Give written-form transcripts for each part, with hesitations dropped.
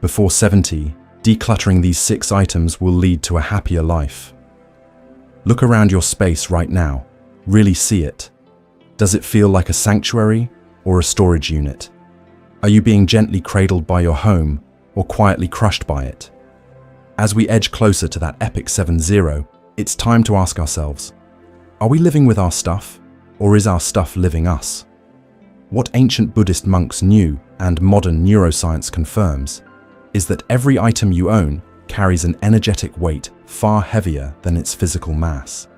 Before 70, decluttering these 6 items will lead to a happier life. Look around your space right now. Really see it. Does it feel like a sanctuary or a storage unit? Are you being gently cradled by your home or quietly crushed by it? As we edge closer to that epic 7-0, it's time to ask ourselves, are we living with our stuff, or is our stuff living us? What ancient Buddhist monks knew, and modern neuroscience confirms, is that every item you own carries an energetic weight far heavier than its physical mass.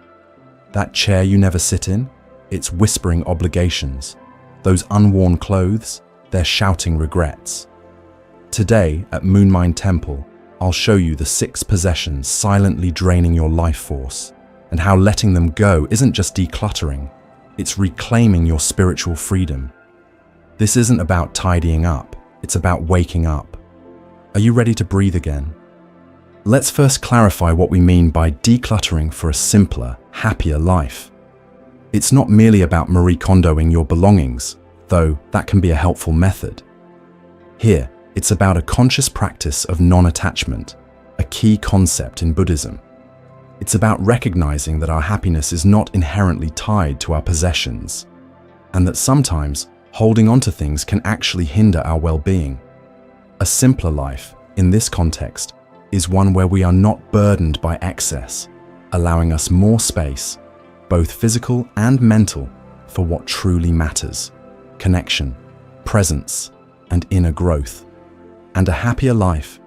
That chair you never sit in, it's whispering obligations. Those unworn clothes, they're shouting regrets. Today, at Moonmine Temple, I'll show you the 6 possessions silently draining your life force, and how letting them go isn't just decluttering, it's reclaiming your spiritual freedom. This isn't about tidying up, it's about waking up. Are you ready to breathe again? Let's first clarify what we mean by decluttering for a simpler, happier life. It's not merely about Marie Kondoing your belongings, though that can be a helpful method. Here, it's about a conscious practice of non-attachment, a key concept in Buddhism. It's about recognizing that our happiness is not inherently tied to our possessions, and that sometimes holding on to things can actually hinder our well-being. A simpler life, in this context, is one where we are not burdened by excess, allowing us more space, both physical and mental, for what truly matters: connection, presence, and inner growth. And a happier life,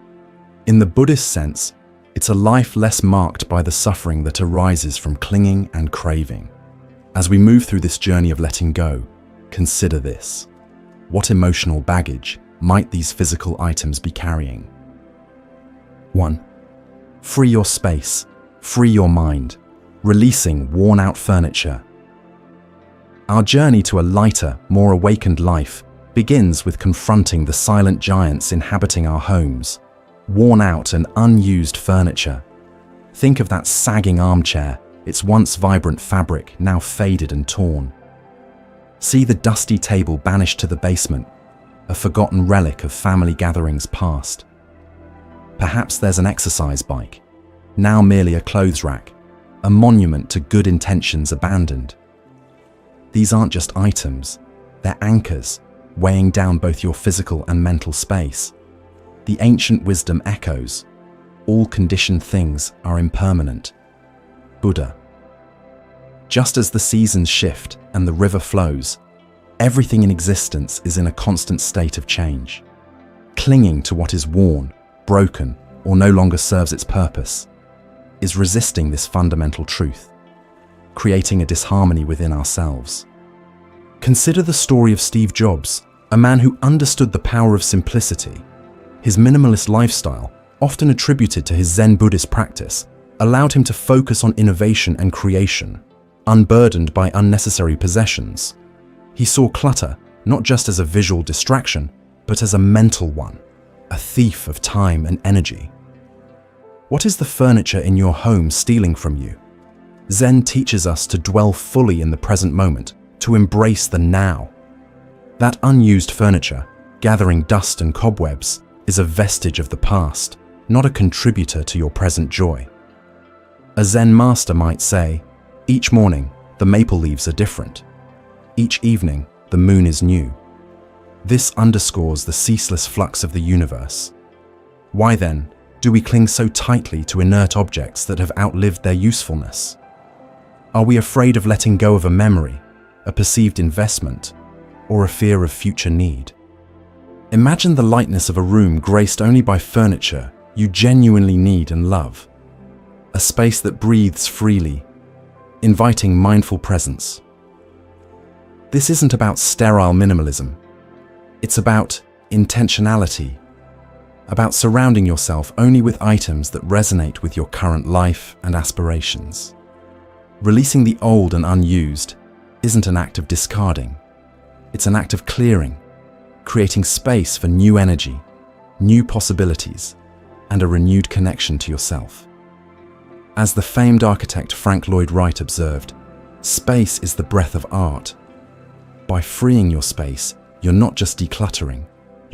in the Buddhist sense, it's a life less marked by the suffering that arises from clinging and craving. As we move through this journey of letting go, consider this. What emotional baggage might these physical items be carrying? 1. Free your space, free your mind, releasing worn-out furniture. Our journey to a lighter, more awakened life begins with confronting the silent giants inhabiting our homes. Worn-out and unused furniture. Think of that sagging armchair, its once vibrant fabric now faded and torn. See the dusty table banished to the basement, a forgotten relic of family gatherings past. Perhaps there's an exercise bike, now merely a clothes rack, a monument to good intentions abandoned. These aren't just items, they're anchors, weighing down both your physical and mental space. The ancient wisdom echoes, all conditioned things are impermanent. Buddha. Just as the seasons shift and the river flows, everything in existence is in a constant state of change. Clinging to what is worn, broken, or no longer serves its purpose is resisting this fundamental truth, creating a disharmony within ourselves. Consider the story of Steve Jobs, a man who understood the power of simplicity. His minimalist lifestyle, often attributed to his Zen Buddhist practice, allowed him to focus on innovation and creation, unburdened by unnecessary possessions. He saw clutter not just as a visual distraction, but as a mental one, a thief of time and energy. What is the furniture in your home stealing from you? Zen teaches us to dwell fully in the present moment, to embrace the now. That unused furniture, gathering dust and cobwebs, is a vestige of the past, not a contributor to your present joy. A Zen master might say, each morning, the maple leaves are different. Each evening, the moon is new. This underscores the ceaseless flux of the universe. Why then do we cling so tightly to inert objects that have outlived their usefulness? Are we afraid of letting go of a memory, a perceived investment, or a fear of future need? Imagine the lightness of a room graced only by furniture you genuinely need and love. A space that breathes freely, inviting mindful presence. This isn't about sterile minimalism. It's about intentionality, about surrounding yourself only with items that resonate with your current life and aspirations. Releasing the old and unused isn't an act of discarding. It's an act of clearing, creating space for new energy, new possibilities, and a renewed connection to yourself. As the famed architect Frank Lloyd Wright observed, space is the breath of art. By freeing your space, you're not just decluttering,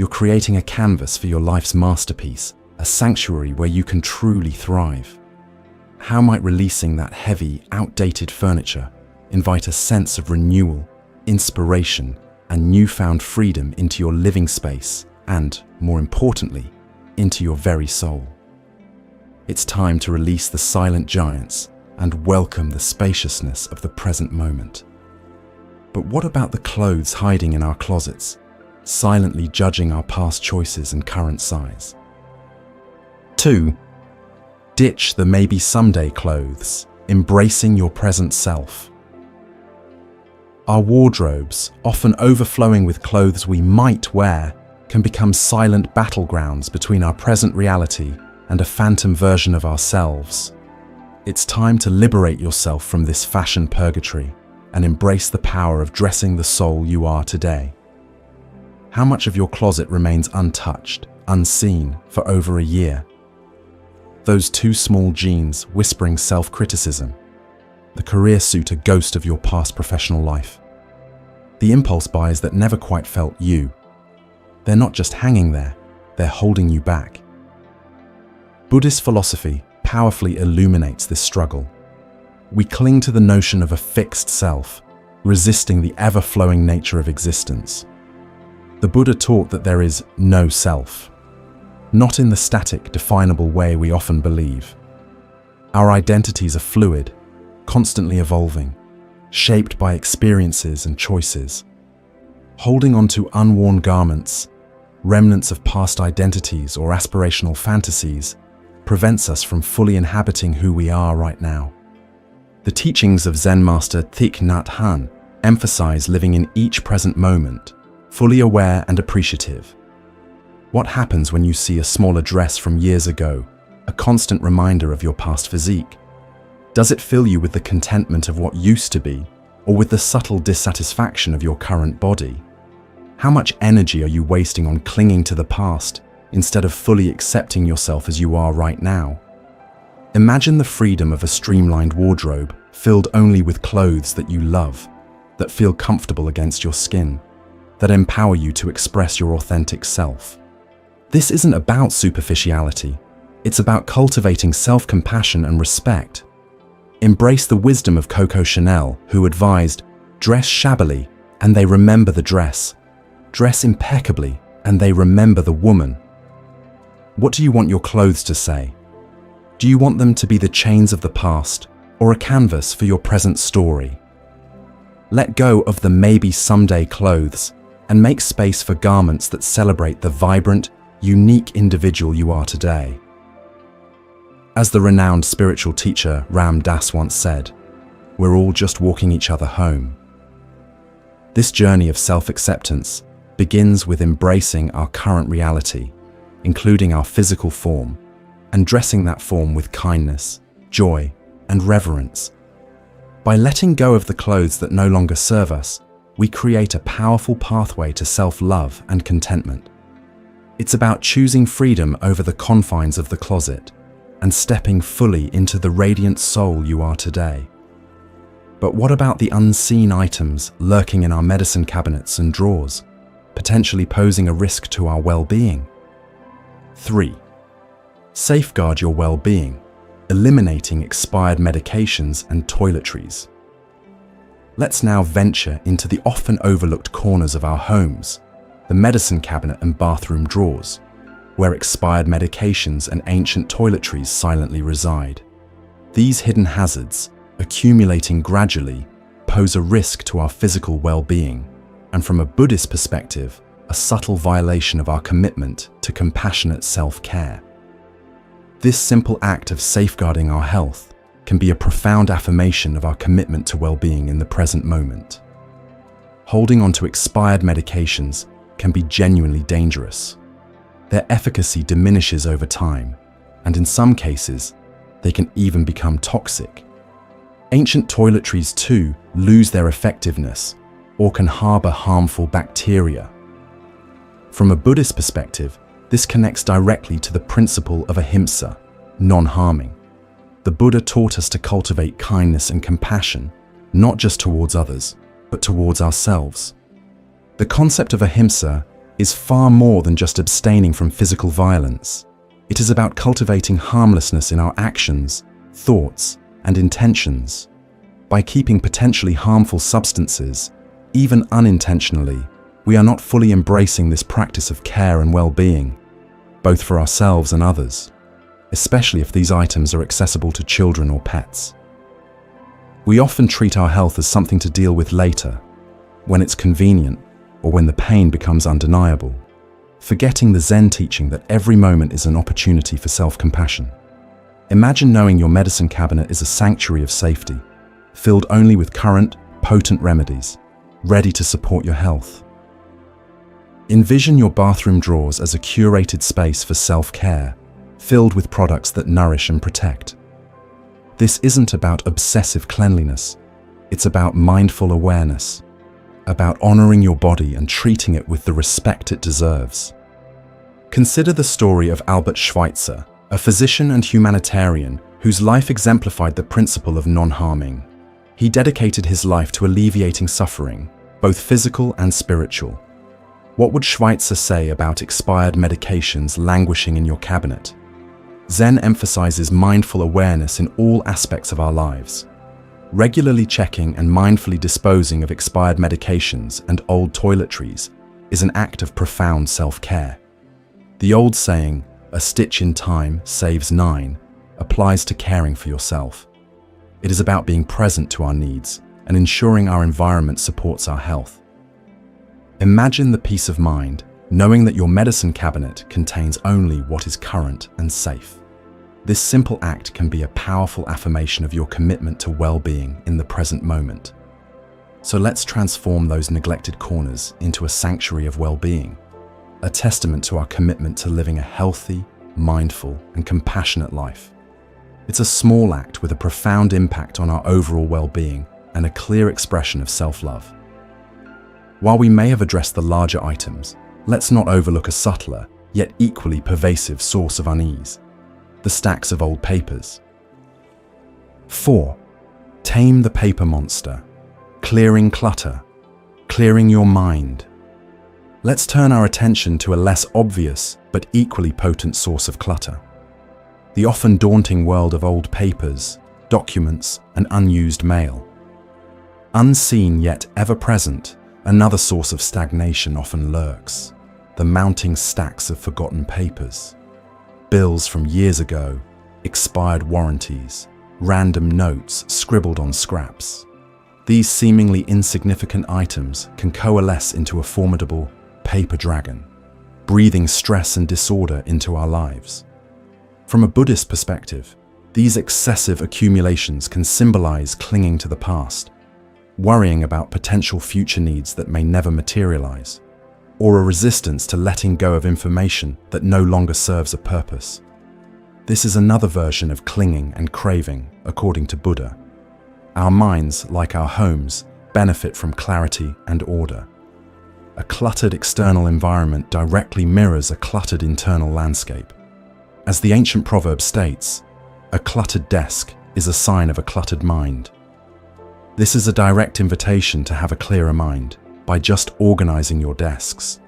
you're creating a canvas for your life's masterpiece, a sanctuary where you can truly thrive. How might releasing that heavy, outdated furniture invite a sense of renewal, inspiration, and newfound freedom into your living space and, more importantly, into your very soul? It's time to release the silent giants and welcome the spaciousness of the present moment. But what about the clothes hiding in our closets, silently judging our past choices and current size? 2. Ditch the maybe someday clothes, embracing your present self. Our wardrobes, often overflowing with clothes we might wear, can become silent battlegrounds between our present reality and a phantom version of ourselves. It's time to liberate yourself from this fashion purgatory and embrace the power of dressing the soul you are today. How much of your closet remains untouched, unseen for over a year? Those too small jeans whispering self-criticism, the career suit a ghost of your past professional life, the impulse buys that never quite felt you. They're not just hanging there, they're holding you back. Buddhist philosophy powerfully illuminates this struggle. We cling to the notion of a fixed self, resisting the ever-flowing nature of existence. The Buddha taught that there is no self, not in the static, definable way we often believe. Our identities are fluid, constantly evolving, shaped by experiences and choices. Holding on to unworn garments, remnants of past identities or aspirational fantasies, prevents us from fully inhabiting who we are right now. The teachings of Zen master Thich Nhat Hanh emphasize living in each present moment, fully aware and appreciative. What happens when you see a smaller dress from years ago, a constant reminder of your past physique? Does it fill you with the contentment of what used to be, or with the subtle dissatisfaction of your current body? How much energy are you wasting on clinging to the past instead of fully accepting yourself as you are right now? Imagine the freedom of a streamlined wardrobe filled only with clothes that you love, that feel comfortable against your skin, that empower you to express your authentic self. This isn't about superficiality. It's about cultivating self-compassion and respect. Embrace the wisdom of Coco Chanel, who advised, dress shabbily and they remember the dress. Dress impeccably and they remember the woman. What do you want your clothes to say? Do you want them to be the chains of the past or a canvas for your present story? Let go of the maybe someday clothes and make space for garments that celebrate the vibrant, unique individual you are today. As the renowned spiritual teacher Ram Dass once said, we're all just walking each other home. This journey of self-acceptance begins with embracing our current reality, including our physical form, and dressing that form with kindness, joy, and reverence. By letting go of the clothes that no longer serve us, we create a powerful pathway to self-love and contentment. It's about choosing freedom over the confines of the closet and stepping fully into the radiant soul you are today. But what about the unseen items lurking in our medicine cabinets and drawers, potentially posing a risk to our well-being? 3. Safeguard your well-being, eliminating expired medications and toiletries. Let's now venture into the often overlooked corners of our homes, the medicine cabinet and bathroom drawers, where expired medications and ancient toiletries silently reside. These hidden hazards, accumulating gradually, pose a risk to our physical well-being, and from a Buddhist perspective, a subtle violation of our commitment to compassionate self-care. This simple act of safeguarding our health can be a profound affirmation of our commitment to well-being in the present moment. Holding on to expired medications can be genuinely dangerous. Their efficacy diminishes over time, and in some cases, they can even become toxic. Ancient toiletries too lose their effectiveness or can harbor harmful bacteria. From a Buddhist perspective, this connects directly to the principle of ahimsa, non-harming. The Buddha taught us to cultivate kindness and compassion, not just towards others, but towards ourselves. The concept of ahimsa is far more than just abstaining from physical violence. It is about cultivating harmlessness in our actions, thoughts, and intentions. By keeping potentially harmful substances, even unintentionally, we are not fully embracing this practice of care and well-being, both for ourselves and others, especially if these items are accessible to children or pets. We often treat our health as something to deal with later, when it's convenient or when the pain becomes undeniable, forgetting the Zen teaching that every moment is an opportunity for self-compassion. Imagine knowing your medicine cabinet is a sanctuary of safety, filled only with current, potent remedies, ready to support your health. Envision your bathroom drawers as a curated space for self-care, filled with products that nourish and protect. This isn't about obsessive cleanliness, it's about mindful awareness, about honoring your body and treating it with the respect it deserves. Consider the story of Albert Schweitzer, a physician and humanitarian whose life exemplified the principle of non-harming. He dedicated his life to alleviating suffering, both physical and spiritual. What would Schweitzer say about expired medications languishing in your cabinet? Zen emphasizes mindful awareness in all aspects of our lives. Regularly checking and mindfully disposing of expired medications and old toiletries is an act of profound self-care. The old saying, "A stitch in time saves 9, applies to caring for yourself. It is about being present to our needs and ensuring our environment supports our health. Imagine the peace of mind knowing that your medicine cabinet contains only what is current and safe. This simple act can be a powerful affirmation of your commitment to well-being in the present moment. So let's transform those neglected corners into a sanctuary of well-being, a testament to our commitment to living a healthy, mindful, and compassionate life. It's a small act with a profound impact on our overall well-being and a clear expression of self-love. While we may have addressed the larger items, let's not overlook a subtler, yet equally pervasive source of unease: the stacks of old papers. 4. Tame the paper monster. Clearing clutter. Clearing your mind. Let's turn our attention to a less obvious but equally potent source of clutter: the often daunting world of old papers, documents, and unused mail. Unseen yet ever present, another source of stagnation often lurks: the mounting stacks of forgotten papers. Bills from years ago, expired warranties, random notes scribbled on scraps. These seemingly insignificant items can coalesce into a formidable paper dragon, breathing stress and disorder into our lives. From a Buddhist perspective, these excessive accumulations can symbolize clinging to the past, worrying about potential future needs that may never materialize, or a resistance to letting go of information that no longer serves a purpose. This is another version of clinging and craving, according to Buddha. Our minds, like our homes, benefit from clarity and order. A cluttered external environment directly mirrors a cluttered internal landscape. As the ancient proverb states, a cluttered desk is a sign of a cluttered mind. This is a direct invitation to have a clearer mind by just organizing your desks.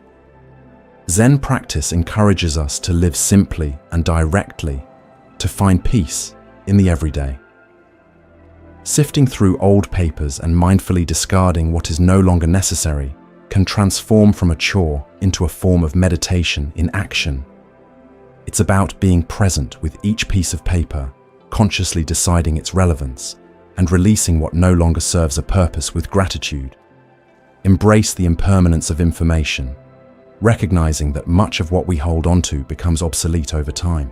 Zen practice encourages us to live simply and directly, to find peace in the everyday. Sifting through old papers and mindfully discarding what is no longer necessary can transform from a chore into a form of meditation in action. It's about being present with each piece of paper, consciously deciding its relevance, and releasing what no longer serves a purpose with gratitude. Embrace the impermanence of information, recognizing that much of what we hold onto becomes obsolete over time.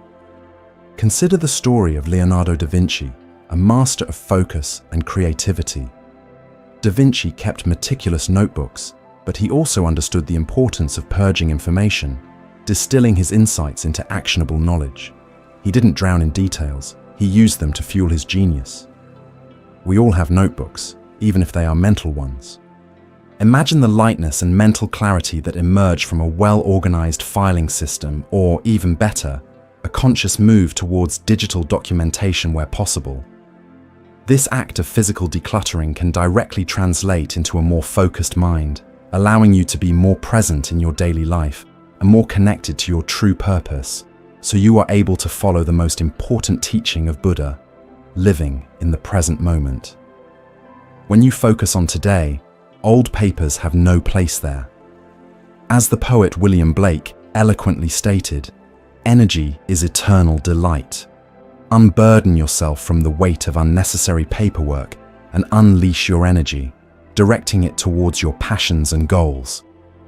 Consider the story of Leonardo da Vinci, a master of focus and creativity. Da Vinci kept meticulous notebooks, but he also understood the importance of purging information, distilling his insights into actionable knowledge. He didn't drown in details, he used them to fuel his genius. We all have notebooks, even if they are mental ones. Imagine the lightness and mental clarity that emerge from a well-organized filing system, or even better, a conscious move towards digital documentation where possible. This act of physical decluttering can directly translate into a more focused mind, allowing you to be more present in your daily life and more connected to your true purpose, so you are able to follow the most important teaching of Buddha, living in the present moment. When you focus on today, old papers have no place there. As the poet William Blake eloquently stated, energy is eternal delight. Unburden yourself from the weight of unnecessary paperwork and unleash your energy, directing it towards your passions and goals.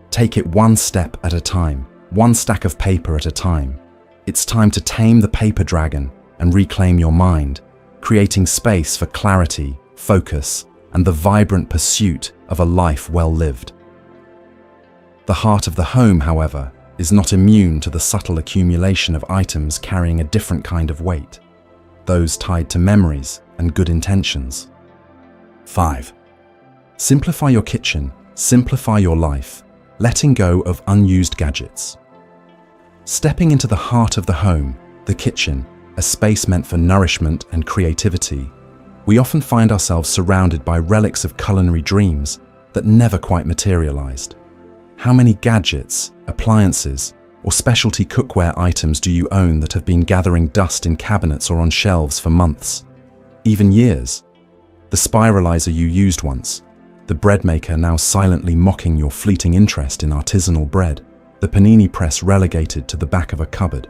Take it one step at a time, one stack of paper at a time. It's time to tame the paper dragon and reclaim your mind, creating space for clarity, focus, and the vibrant pursuit of a life well lived. The heart of the home, however, is not immune to the subtle accumulation of items carrying a different kind of weight, those tied to memories and good intentions. 5. Simplify your kitchen, simplify your life, letting go of unused gadgets. Stepping into the heart of the home, the kitchen, a space meant for nourishment and creativity, we often find ourselves surrounded by relics of culinary dreams that never quite materialized. How many gadgets, appliances, or specialty cookware items do you own that have been gathering dust in cabinets or on shelves for months, even years? The spiralizer you used once, the bread maker now silently mocking your fleeting interest in artisanal bread, the panini press relegated to the back of a cupboard.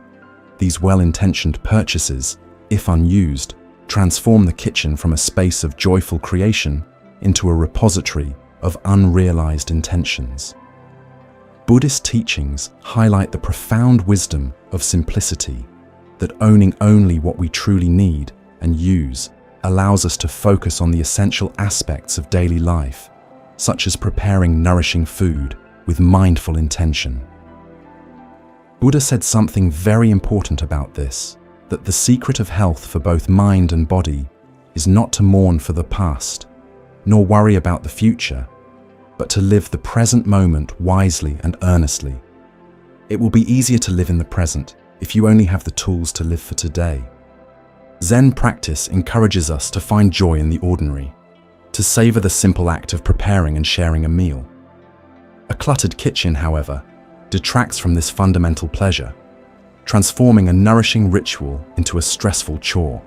These well-intentioned purchases, if unused, transform the kitchen from a space of joyful creation into a repository of unrealized intentions. Buddhist teachings highlight the profound wisdom of simplicity, that owning only what we truly need and use allows us to focus on the essential aspects of daily life, such as preparing nourishing food with mindful intention. Buddha said something very important about this, that the secret of health for both mind and body is not to mourn for the past, nor worry about the future, but to live the present moment wisely and earnestly. It will be easier to live in the present if you only have the tools to live for today. Zen practice encourages us to find joy in the ordinary, to savor the simple act of preparing and sharing a meal. A cluttered kitchen, however, detracts from this fundamental pleasure, transforming a nourishing ritual into a stressful chore.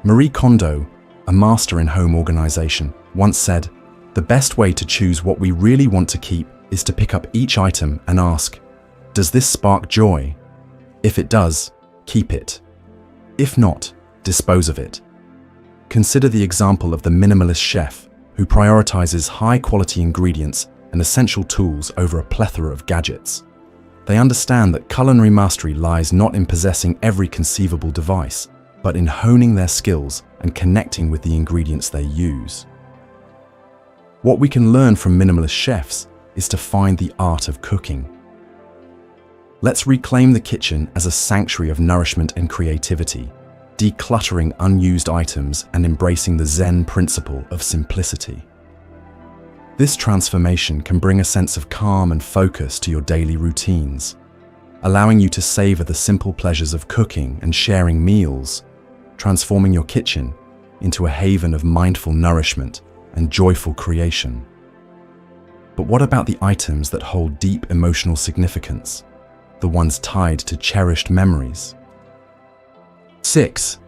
Marie Kondo, a master in home organization, once said, "The best way to choose what we really want to keep is to pick up each item and ask, does this spark joy? If it does, keep it. If not, dispose of it." Consider the example of the minimalist chef who prioritizes high-quality ingredients and essential tools over a plethora of gadgets. They understand that culinary mastery lies not in possessing every conceivable device, but in honing their skills and connecting with the ingredients they use. What we can learn from minimalist chefs is to find the art of cooking. Let's reclaim the kitchen as a sanctuary of nourishment and creativity, decluttering unused items and embracing the Zen principle of simplicity. This transformation can bring a sense of calm and focus to your daily routines, allowing you to savor the simple pleasures of cooking and sharing meals, transforming your kitchen into a haven of mindful nourishment and joyful creation. But what about the items that hold deep emotional significance, the ones tied to cherished memories? 6.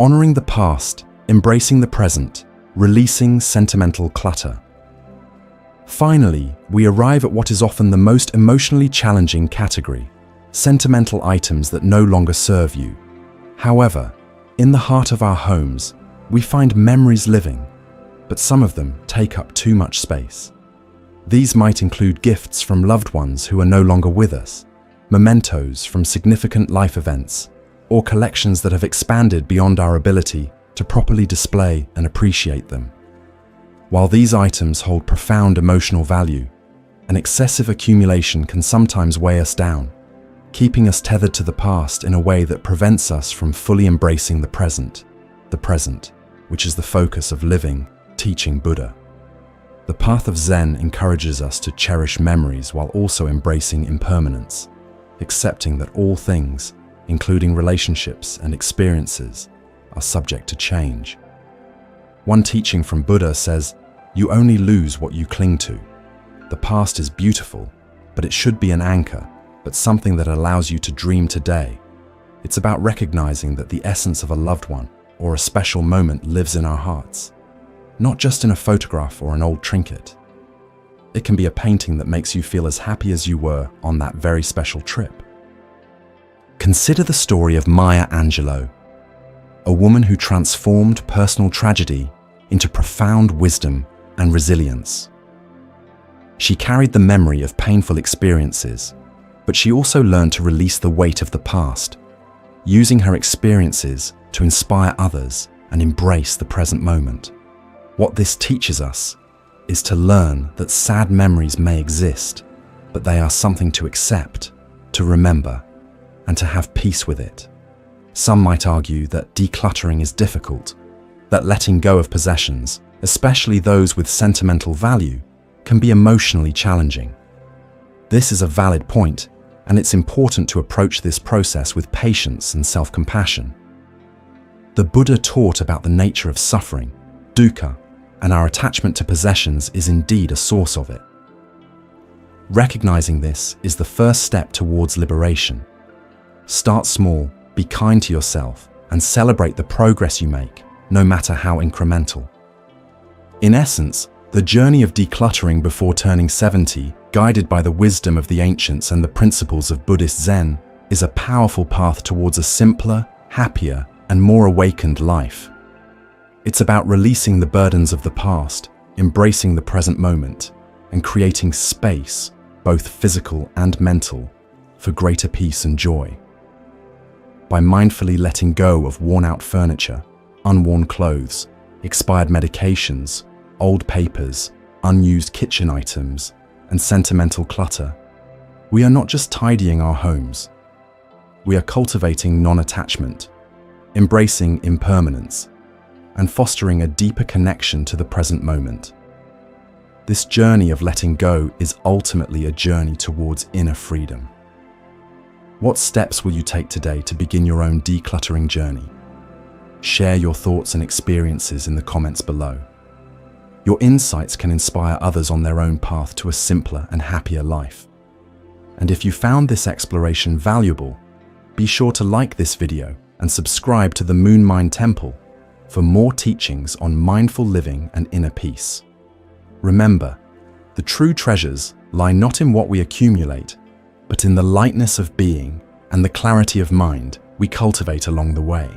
Honoring the past, embracing the present, releasing sentimental clutter. Finally, we arrive at what is often the most emotionally challenging category, sentimental items that no longer serve you. However, in the heart of our homes, we find memories living, but some of them take up too much space. These might include gifts from loved ones who are no longer with us, mementos from significant life events, or collections that have expanded beyond our ability to properly display and appreciate them. While these items hold profound emotional value, an excessive accumulation can sometimes weigh us down, keeping us tethered to the past in a way that prevents us from fully embracing the present, which is the focus of living, teaching Buddha. The path of Zen encourages us to cherish memories while also embracing impermanence, accepting that all things, including relationships and experiences, are subject to change. One teaching from Buddha says, "You only lose what you cling to," The past is beautiful, but it should be an anchor, but something that allows you to dream today. It's about recognizing that the essence of a loved one or a special moment lives in our hearts, not just in a photograph or an old trinket. It can be a painting that makes you feel as happy as you were on that very special trip. Consider the story of Maya Angelou, a woman who transformed personal tragedy into profound wisdom and resilience. She carried the memory of painful experiences, but she also learned to release the weight of the past, using her experiences to inspire others and embrace the present moment. What this teaches us is to learn that sad memories may exist, but they are something to accept, to remember, and to have peace with it. Some might argue that decluttering is difficult, that letting go of possessions, especially those with sentimental value, can be emotionally challenging. This is a valid point, and it's important to approach this process with patience and self-compassion. The Buddha taught about the nature of suffering, dukkha, and our attachment to possessions is indeed a source of it. Recognizing this is the first step towards liberation. Start small, be kind to yourself, and celebrate the progress you make, no matter how incremental. In essence, the journey of decluttering before turning 70, guided by the wisdom of the ancients and the principles of Buddhist Zen, is a powerful path towards a simpler, happier, and more awakened life. It's about releasing the burdens of the past, embracing the present moment, and creating space, both physical and mental, for greater peace and joy. By mindfully letting go of worn-out furniture, unworn clothes, expired medications, old papers, unused kitchen items, and sentimental clutter, we are not just tidying our homes. We are cultivating non-attachment, embracing impermanence, and fostering a deeper connection to the present moment. This journey of letting go is ultimately a journey towards inner freedom. What steps will you take today to begin your own decluttering journey? Share your thoughts and experiences in the comments below. Your insights can inspire others on their own path to a simpler and happier life. And if you found this exploration valuable, be sure to like this video and subscribe to the Moon Mind Temple for more teachings on mindful living and inner peace. Remember, the true treasures lie not in what we accumulate, but in the lightness of being and the clarity of mind we cultivate along the way.